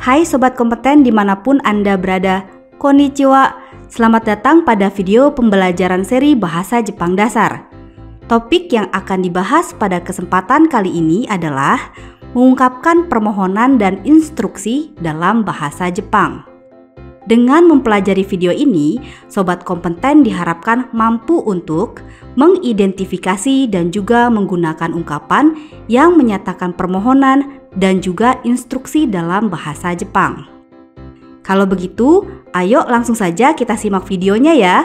Hai Sobat Kompeten dimanapun Anda berada, konnichiwa. Selamat datang pada video pembelajaran seri Bahasa Jepang Dasar. Topik yang akan dibahas pada kesempatan kali ini adalah mengungkapkan permohonan dan instruksi dalam bahasa Jepang. Dengan mempelajari video ini, Sobat Kompeten diharapkan mampu untuk mengidentifikasi dan juga menggunakan ungkapan yang menyatakan permohonan dan juga instruksi dalam bahasa Jepang. Kalau begitu, ayo langsung saja kita simak videonya ya.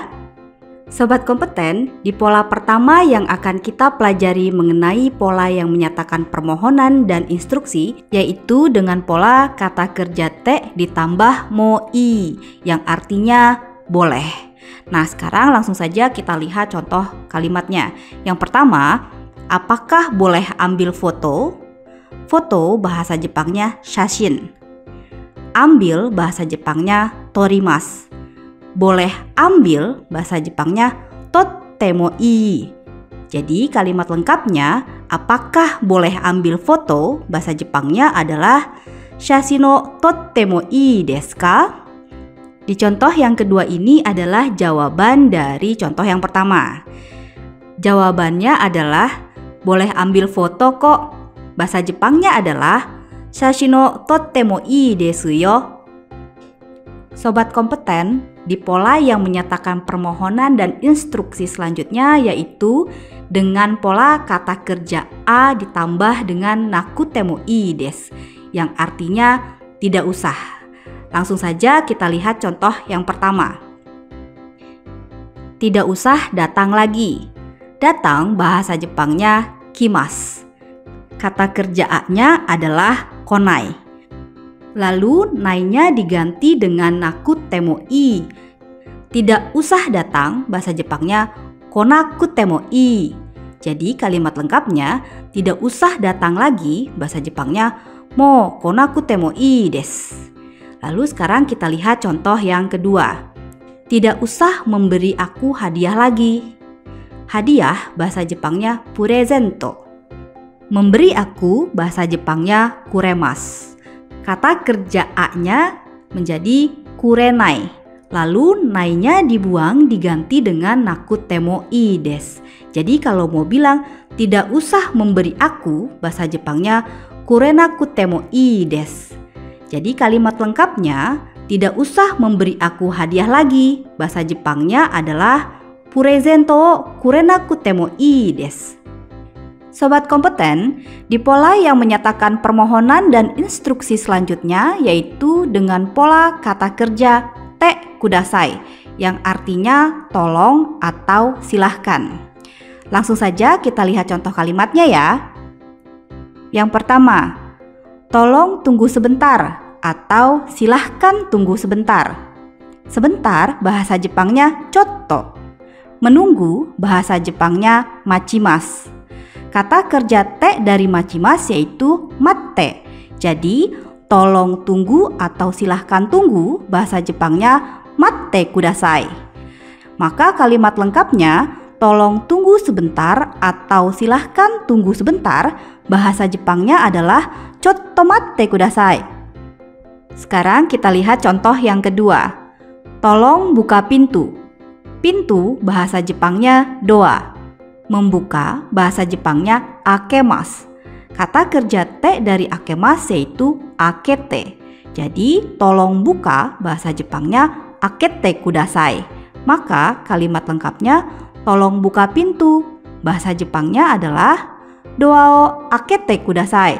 Sobat Kompeten, di pola pertama yang akan kita pelajari mengenai pola yang menyatakan permohonan dan instruksi, yaitu dengan pola kata kerja te ditambah moi, yang artinya boleh. Nah, sekarang langsung saja kita lihat contoh kalimatnya. Yang pertama, apakah boleh ambil foto? Foto bahasa Jepangnya shashin. Ambil bahasa Jepangnya torimasu. Boleh ambil bahasa Jepangnya totemo ii. Jadi kalimat lengkapnya apakah boleh ambil foto bahasa Jepangnya adalah shashi no totemo ii desu ka? Di contoh yang kedua ini adalah jawaban dari contoh yang pertama. Jawabannya adalah boleh ambil foto kok. Bahasa Jepangnya adalah shashi no totemo ii desu yo. Sobat Kompeten, di pola yang menyatakan permohonan dan instruksi selanjutnya yaitu dengan pola kata kerja a ditambah dengan nakutemo ii desu, yang artinya tidak usah. Langsung saja kita lihat contoh yang pertama. Tidak usah datang lagi. Datang bahasa Jepangnya kimasu. Kata kerja a-nya adalah konai. Lalu nai-nya diganti dengan nakutemo ii. Tidak usah datang bahasa Jepangnya konakutemo ii. Jadi kalimat lengkapnya tidak usah datang lagi bahasa Jepangnya mo konakutemo ii desu. Lalu sekarang kita lihat contoh yang kedua. Tidak usah memberi aku hadiah lagi. Hadiah bahasa Jepangnya purezento. Memberi aku bahasa Jepangnya kuremasu. Kata kerja a-nya menjadi kurenai. Lalu nai-nya dibuang diganti dengan nakutemo ii desu. Jadi kalau mau bilang tidak usah memberi aku, bahasa Jepangnya kurenakutemo ii desu. Jadi kalimat lengkapnya tidak usah memberi aku hadiah lagi. Bahasa Jepangnya adalah purezento kurenakutemo ii desu. Sobat Kompeten, di pola yang menyatakan permohonan dan instruksi selanjutnya yaitu dengan pola kata kerja te kudasai, yang artinya tolong atau silahkan. Langsung saja kita lihat contoh kalimatnya ya. Yang pertama, tolong tunggu sebentar atau silahkan tunggu sebentar. Sebentar bahasa Jepangnya chotto. Menunggu bahasa Jepangnya machimasu. Kata kerja te dari machimasu yaitu matte. Jadi tolong tunggu atau silahkan tunggu bahasa Jepangnya matte kudasai. Maka kalimat lengkapnya tolong tunggu sebentar atau silahkan tunggu sebentar bahasa Jepangnya adalah chotto matte kudasai. Sekarang kita lihat contoh yang kedua. Tolong buka pintu. Pintu bahasa Jepangnya doa. Membuka bahasa Jepangnya akemasu. Kata kerja te dari akemasu yaitu akete. Jadi tolong buka bahasa Jepangnya akete kudasai. Maka kalimat lengkapnya tolong buka pintu. Bahasa Jepangnya adalah doa o akete kudasai.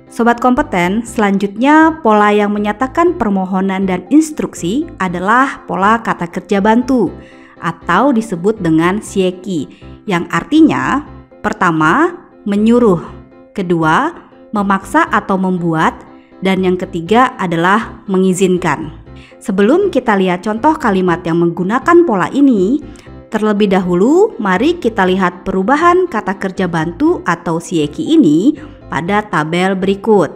Sobat Kompeten, selanjutnya pola yang menyatakan permohonan dan instruksi adalah pola kata kerja bantu atau disebut dengan shieki, yang artinya pertama, menyuruh, kedua, memaksa atau membuat, dan yang ketiga adalah mengizinkan. Sebelum kita lihat contoh kalimat yang menggunakan pola ini, terlebih dahulu mari kita lihat perubahan kata kerja bantu atau shieki ini pada tabel berikut.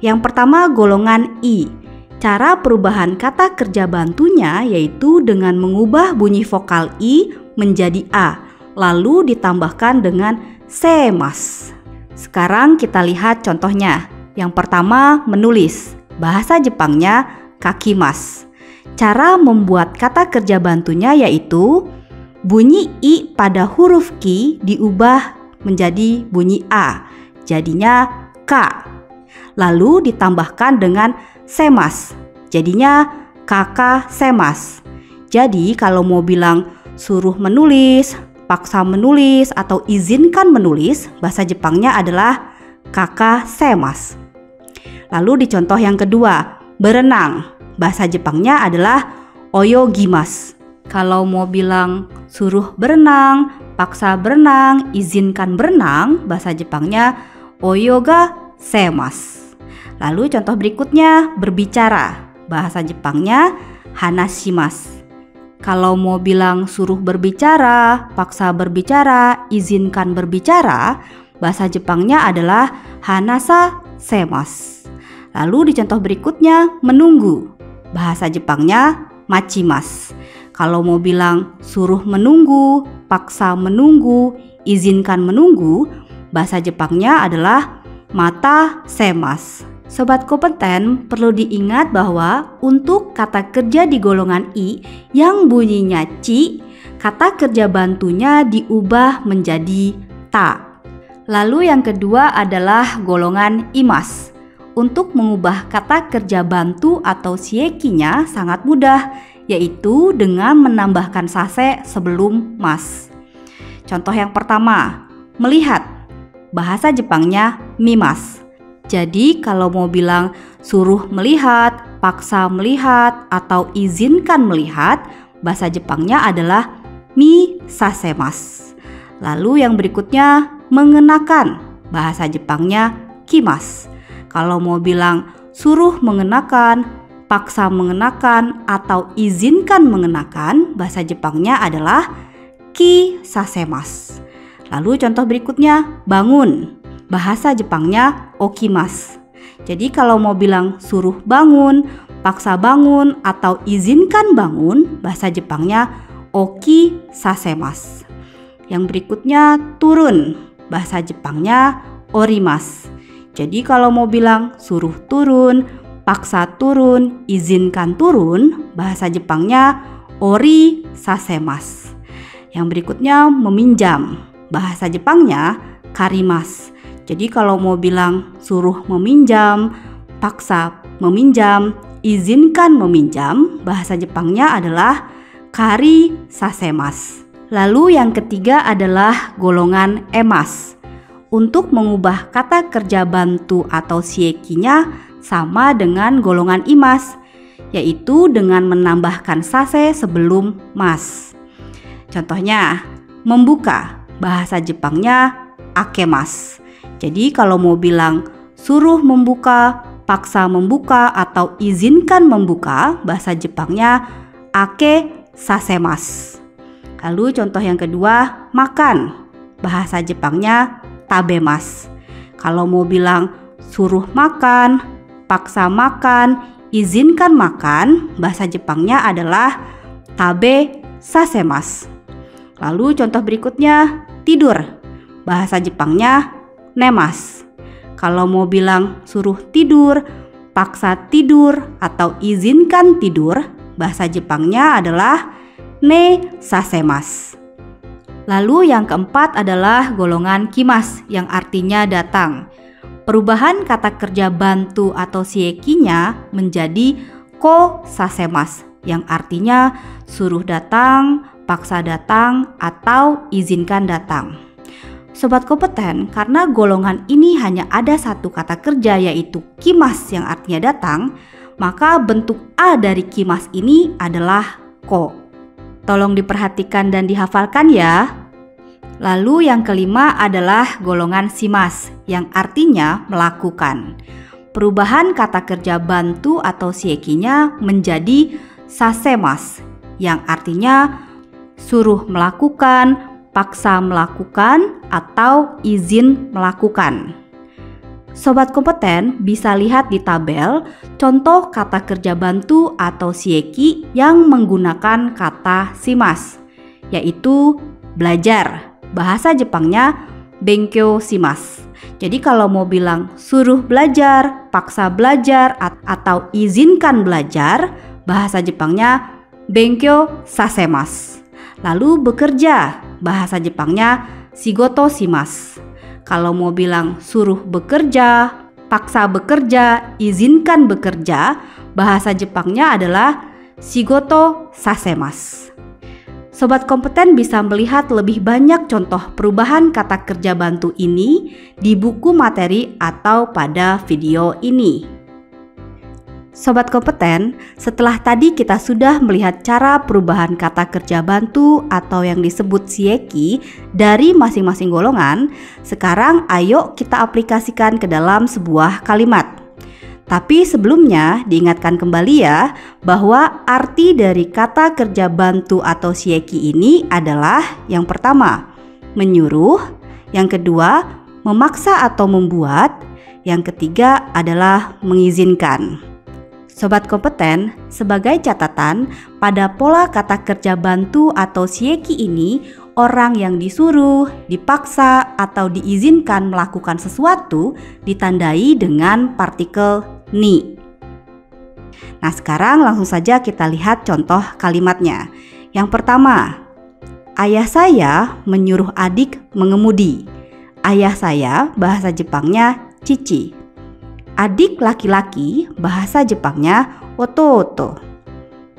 Yang pertama golongan i. Cara perubahan kata kerja bantunya yaitu dengan mengubah bunyi vokal i menjadi a, lalu ditambahkan dengan semasu. Sekarang kita lihat contohnya. Yang pertama, menulis. Bahasa Jepangnya kakimas. Cara membuat kata kerja bantunya yaitu bunyi i pada huruf ki diubah menjadi bunyi a. Jadinya ka. Lalu ditambahkan dengan semas. Jadinya kakak semas. Jadi kalau mau bilang suruh menulis, paksa menulis, atau izinkan menulis, bahasa Jepangnya adalah kakak semas. Lalu di contoh yang kedua, berenang. Bahasa Jepangnya adalah oyogimasu. Kalau mau bilang suruh berenang, paksa berenang, izinkan berenang, bahasa Jepangnya oyoga semasu. Lalu contoh berikutnya, berbicara. Bahasa Jepangnya hanashimasu. Kalau mau bilang suruh berbicara, paksa berbicara, izinkan berbicara, bahasa Jepangnya adalah hanasa semasu. Lalu di contoh berikutnya, menunggu. Bahasa Jepangnya machimasu. Kalau mau bilang suruh menunggu, paksa menunggu, izinkan menunggu, bahasa Jepangnya adalah mata semasu. Sobat kompeten, perlu diingat bahwa untuk kata kerja di golongan i yang bunyinya ci, kata kerja bantunya diubah menjadi ta. Lalu yang kedua adalah golongan imas. Untuk mengubah kata kerja bantu atau siekinya sangat mudah, yaitu dengan menambahkan sase sebelum mas. Contoh yang pertama, melihat. Bahasa Jepangnya mimas. Jadi kalau mau bilang suruh melihat, paksa melihat, atau izinkan melihat, bahasa Jepangnya adalah misasemasu. Lalu yang berikutnya, mengenakan. Bahasa Jepangnya kimas. Kalau mau bilang suruh mengenakan, paksa mengenakan, atau izinkan mengenakan, bahasa Jepangnya adalah kisasemasu. Lalu contoh berikutnya, bangun. Bahasa Jepangnya okimasu. Jadi kalau mau bilang suruh bangun, paksa bangun, atau izinkan bangun, bahasa Jepangnya okisasemasu. Yang berikutnya, turun. Bahasa Jepangnya orimasu. Jadi kalau mau bilang suruh turun, paksa turun, izinkan turun, bahasa Jepangnya ori sasemasu. Yang berikutnya, meminjam. Bahasa Jepangnya karimasu. Jadi kalau mau bilang suruh meminjam, paksa meminjam, izinkan meminjam, bahasa Jepangnya adalah kari sasemasu. Lalu yang ketiga adalah golongan emas. Untuk mengubah kata kerja bantu atau siekinya sama dengan golongan imas, yaitu dengan menambahkan sase sebelum mas. Contohnya, membuka. Bahasa Jepangnya akemasu. Jadi kalau mau bilang suruh membuka, paksa membuka, atau izinkan membuka, bahasa Jepangnya ake sasemasu. Lalu contoh yang kedua, makan. Bahasa Jepangnya tabemasu. Kalau mau bilang suruh makan, paksa makan, izinkan makan, bahasa Jepangnya adalah tabe sasemasu. Lalu contoh berikutnya, tidur. Bahasa Jepangnya nemasu. Kalau mau bilang suruh tidur, paksa tidur, atau izinkan tidur, bahasa Jepangnya adalah ne sasemasu. Lalu yang keempat adalah golongan kimas yang artinya datang. Perubahan kata kerja bantu atau siekinya menjadi ko sasemasu yang artinya suruh datang, paksa datang, atau izinkan datang. Sobat kompeten, karena golongan ini hanya ada satu kata kerja yaitu kimas yang artinya datang, maka bentuk a dari kimas ini adalah ko. Tolong diperhatikan dan dihafalkan ya. Lalu yang kelima adalah golongan shimas yang artinya melakukan. Perubahan kata kerja bantu atau siekinya menjadi sasemasu yang artinya suruh melakukan, paksa melakukan, atau izin melakukan. Sobat kompeten bisa lihat di tabel contoh kata kerja bantu atau sieki yang menggunakan kata shimas, yaitu belajar. Bahasa Jepangnya benkyou shimasu. Jadi kalau mau bilang suruh belajar, paksa belajar, atau izinkan belajar, bahasa Jepangnya benkyo sasemasu. Lalu bekerja, bahasa Jepangnya shigoto shimasu. Kalau mau bilang suruh bekerja, paksa bekerja, izinkan bekerja, bahasa Jepangnya adalah shigoto sasemasu. Sobat kompeten bisa melihat lebih banyak contoh perubahan kata kerja bantu ini di buku materi atau pada video ini. Sobat kompeten, setelah tadi kita sudah melihat cara perubahan kata kerja bantu atau yang disebut shieki dari masing-masing golongan, sekarang ayo kita aplikasikan ke dalam sebuah kalimat. Tapi sebelumnya diingatkan kembali ya bahwa arti dari kata kerja bantu atau shieki ini adalah yang pertama, menyuruh, yang kedua, memaksa atau membuat, yang ketiga adalah mengizinkan. Sobat kompeten, sebagai catatan, pada pola kata kerja bantu atau shieki ini, orang yang disuruh, dipaksa, atau diizinkan melakukan sesuatu ditandai dengan partikel ni. Nah, sekarang langsung saja kita lihat contoh kalimatnya. Yang pertama, ayah saya menyuruh adik mengemudi. Ayah saya bahasa Jepangnya cici. Adik laki-laki bahasa Jepangnya ototo.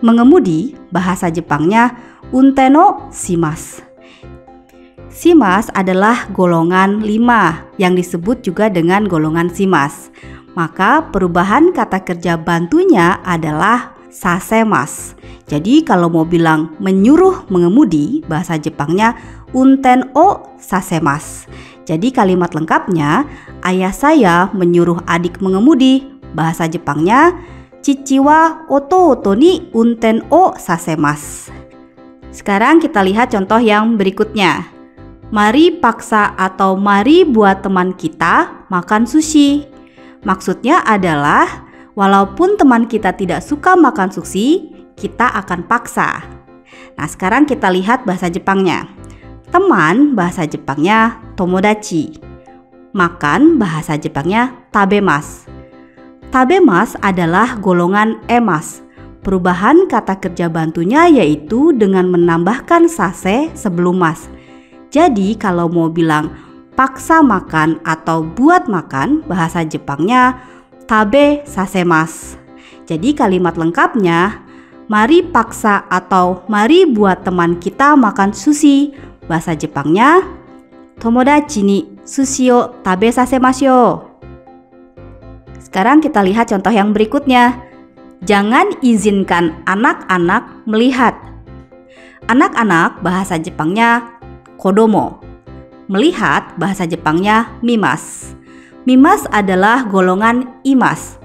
Mengemudi bahasa Jepangnya unteno shimasu. Shimasu adalah golongan 5 yang disebut juga dengan golongan shimasu. Maka perubahan kata kerja bantunya adalah sasemasu. Jadi kalau mau bilang menyuruh mengemudi, bahasa Jepangnya unten o sasemasu. Jadi kalimat lengkapnya, ayah saya menyuruh adik mengemudi, bahasa Jepangnya cici wa ototo ni unten o sasemasu. Sekarang kita lihat contoh yang berikutnya. Mari paksa atau mari buat teman kita makan sushi. Maksudnya adalah walaupun teman kita tidak suka makan sushi, kita akan paksa. Nah, sekarang kita lihat bahasa Jepangnya. Teman bahasa Jepangnya tomodachi. Makan bahasa Jepangnya tabemasu. Tabemasu adalah golongan emas. Perubahan kata kerja bantunya yaitu dengan menambahkan sase sebelum mas. Jadi kalau mau bilang paksa makan atau buat makan, bahasa Jepangnya tabe sasemasu. Jadi kalimat lengkapnya, mari paksa atau mari buat teman kita makan sushi, bahasa Jepangnya tomodachi ni sushi o tabe sasemasu. Sekarang kita lihat contoh yang berikutnya. Jangan izinkan anak-anak melihat. Anak-anak bahasa Jepangnya kodomo. Melihat bahasa Jepangnya mimas. Mimas adalah golongan imas.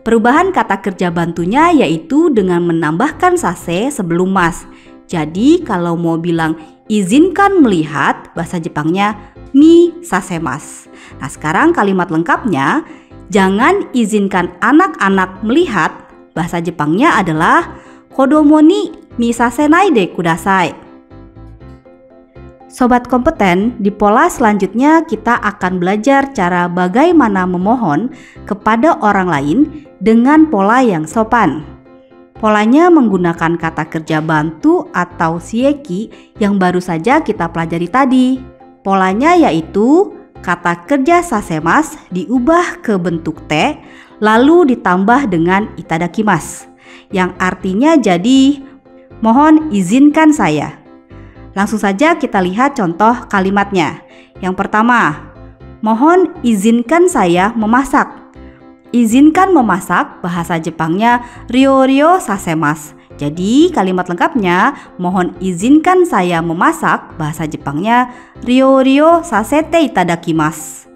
Perubahan kata kerja bantunya yaitu dengan menambahkan sase sebelum mas. Jadi kalau mau bilang izinkan melihat, bahasa Jepangnya mi sasemasu. Nah, sekarang kalimat lengkapnya, jangan izinkan anak-anak melihat, bahasa Jepangnya adalah kodomo ni misasenai de kudasai. Sobat kompeten, di pola selanjutnya kita akan belajar cara bagaimana memohon kepada orang lain dengan pola yang sopan. Polanya menggunakan kata kerja bantu atau shieki yang baru saja kita pelajari tadi. Polanya yaitu kata kerja sasemasu diubah ke bentuk te, lalu ditambah dengan itadakimasu, yang artinya jadi mohon izinkan saya. Langsung saja kita lihat contoh kalimatnya. Yang pertama, mohon izinkan saya memasak. Izinkan memasak bahasa Jepangnya ryo sasemasu. Jadi kalimat lengkapnya, mohon izinkan saya memasak bahasa Jepangnya ryo sasete itadakimasu.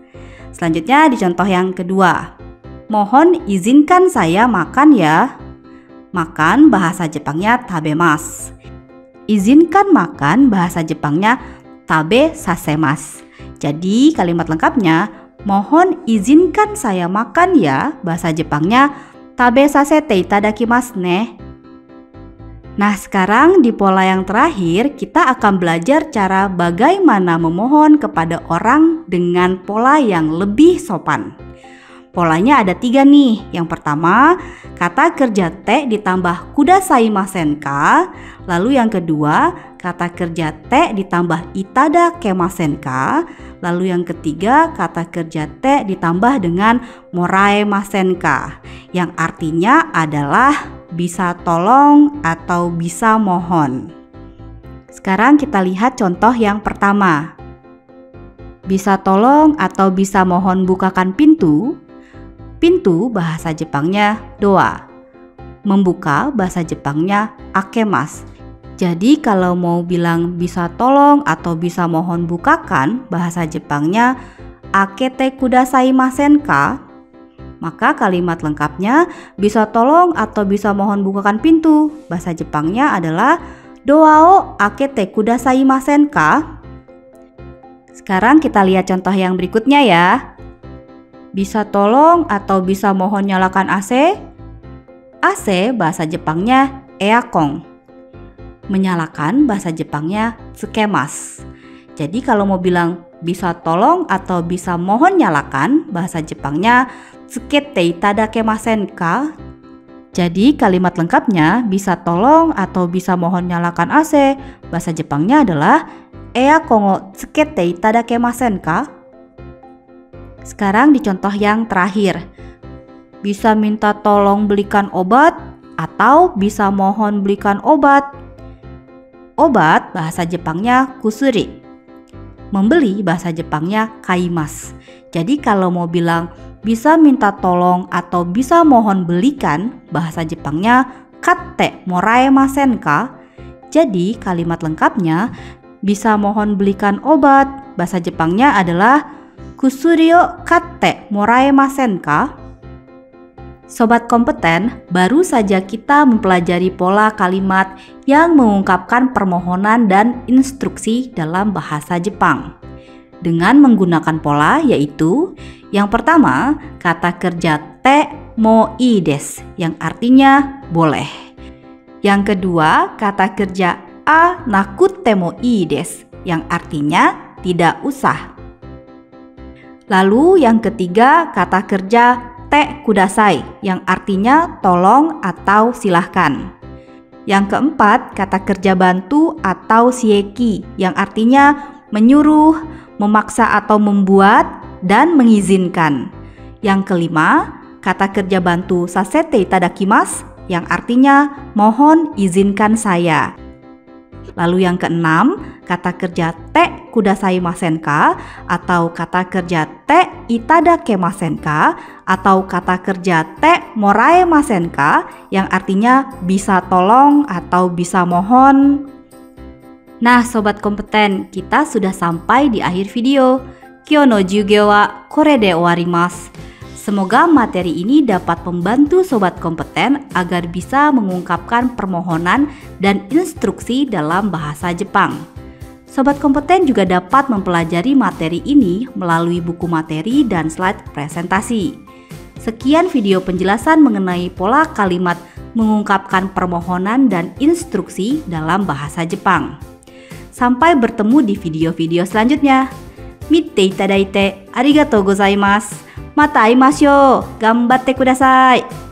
Selanjutnya di contoh yang kedua, mohon izinkan saya makan ya. Makan bahasa Jepangnya tabemasu. Izinkan makan bahasa Jepangnya tabe sasemasu. Jadi kalimat lengkapnya, mohon izinkan saya makan ya, bahasa Jepangnya tabe sasete itadakimasu ne. Nah, sekarang di pola yang terakhir kita akan belajar cara bagaimana memohon kepada orang dengan pola yang lebih sopan. Polanya ada 3 nih. Yang pertama, kata kerja te ditambah kudasaimasen ka. Lalu yang kedua, kata kerja te ditambah itadakemasen ka. Lalu yang ketiga, kata kerja te ditambah dengan moraemasen ka, yang artinya adalah bisa tolong atau bisa mohon. Sekarang kita lihat contoh yang pertama. Bisa tolong atau bisa mohon bukakan pintu. Pintu bahasa Jepangnya doa. Membuka bahasa Jepangnya akemas. Jadi kalau mau bilang bisa tolong atau bisa mohon bukakan, bahasa Jepangnya akete kudasaimasen ka? Maka kalimat lengkapnya bisa tolong atau bisa mohon bukakan pintu. Bahasa Jepangnya adalah doa o akete kudasaimasen ka? Sekarang kita lihat contoh yang berikutnya ya. Bisa tolong atau bisa mohon nyalakan AC? AC bahasa Jepangnya eakon. Menyalakan bahasa Jepangnya tsukemas. Jadi kalau mau bilang bisa tolong atau bisa mohon nyalakan, bahasa Jepangnya tsukete itadakemasen ka? Jadi kalimat lengkapnya bisa tolong atau bisa mohon nyalakan AC, bahasa Jepangnya adalah eakon o tsukete itadakemasen ka? Sekarang di contoh yang terakhir. Bisa minta tolong belikan obat atau bisa mohon belikan obat. Obat bahasa Jepangnya kusuri. Membeli bahasa Jepangnya kaimas. Jadi kalau mau bilang bisa minta tolong atau bisa mohon belikan, bahasa Jepangnya katte moraemasen ka? Jadi kalimat lengkapnya bisa mohon belikan obat, bahasa Jepangnya adalah kusuri o katte moraemasen ka? Sobat kompeten, baru saja kita mempelajari pola kalimat yang mengungkapkan permohonan dan instruksi dalam bahasa Jepang. Dengan menggunakan pola yaitu yang pertama, kata kerja te mo ii desu yang artinya boleh. Yang kedua, kata kerja a nakutte mo ii desu yang artinya tidak usah. Lalu yang ketiga, kata kerja te kudasai yang artinya tolong atau silahkan. Yang keempat, kata kerja bantu atau sieki yang artinya menyuruh, memaksa atau membuat, dan mengizinkan. Yang kelima, kata kerja bantu sasete itadakimasu yang artinya mohon izinkan saya. Lalu yang keenam, kata kerja te kudasaimasen ka atau kata kerja te itadakemasen ka atau kata kerja te moraemasen ka yang artinya bisa tolong atau bisa mohon. Nah sobat kompeten, kita sudah sampai di akhir video. Kyou no jugyo wa kore de owarimasu. Semoga materi ini dapat membantu sobat kompeten agar bisa mengungkapkan permohonan dan instruksi dalam bahasa Jepang. Sobat kompeten juga dapat mempelajari materi ini melalui buku materi dan slide presentasi. Sekian video penjelasan mengenai pola kalimat mengungkapkan permohonan dan instruksi dalam bahasa Jepang. Sampai bertemu di video-video selanjutnya. Mitte itadaite arigatou gozaimasu. Mata aimashou. Gambatte kudasai.